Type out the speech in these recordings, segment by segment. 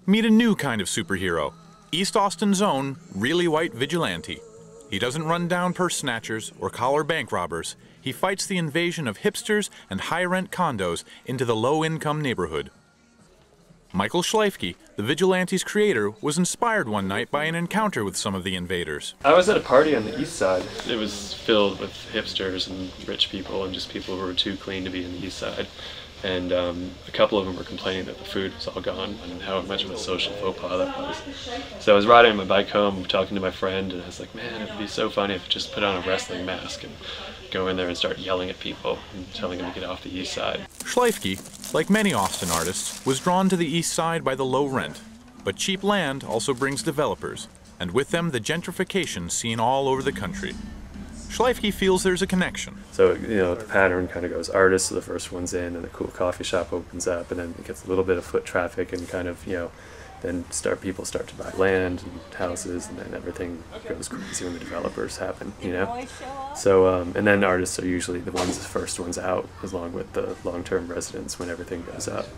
Meet a new kind of superhero, East Austin's own really white vigilante. He doesn't run down purse snatchers or collar bank robbers. He fights the invasion of hipsters and high-rent condos into the low-income neighborhood. Michael Schleifke, the Vigilante's creator, was inspired one night by an encounter with some of the invaders. I was at a party on the east side. It was filled with hipsters and rich people and just people who were too clean to be in the east side. And a couple of them were complaining that the food was all gone and how much of a social faux pas that was. So I was riding on my bike home talking to my friend, and I was like, man, it would be so funny if I just put on a wrestling mask and go in there and start yelling at people and telling them to get off the east side. Schleifke, like many Austin artists, was drawn to the east side by the low rent. But cheap land also brings developers, and with them the gentrification seen all over the country. Schleifke feels there's a connection. So, the pattern kind of goes artists, so the first one's in, and a cool coffee shop opens up, and then it gets a little bit of foot traffic, and kind of, then people start to buy land and houses, and then everything goes crazy when the developers happen, So, and then artists are usually the first ones out, along with the long-term residents when everything goes up.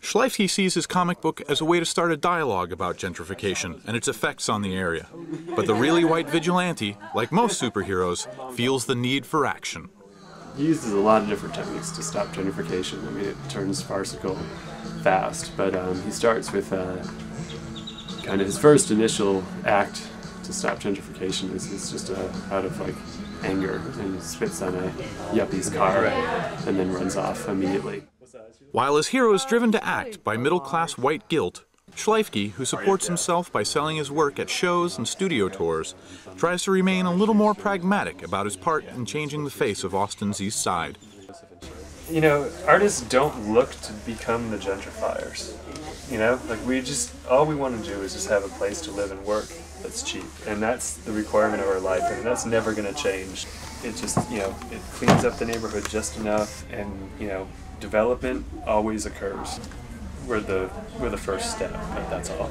Schleifke sees his comic book as a way to start a dialogue about gentrification and its effects on the area. But the really white vigilante, like most superheroes, feels the need for action. He uses a lot of different techniques to stop gentrification. I mean, it turns farcical fast, but he starts with kind of his first initial act to stop gentrification is just out of anger, and he spits on a yuppie's car and then runs off immediately. While his hero is driven to act by middle-class white guilt, Schleifke, who supports himself by selling his work at shows and studio tours, tries to remain a little more pragmatic about his part in changing the face of Austin's East Side. Artists don't look to become the gentrifiers. All we want to do is just have a place to live and work that's cheap, and that's the requirement of our life, and that's never going to change. It just, it cleans up the neighborhood just enough, and, development always occurs. We're the first step, but that's all.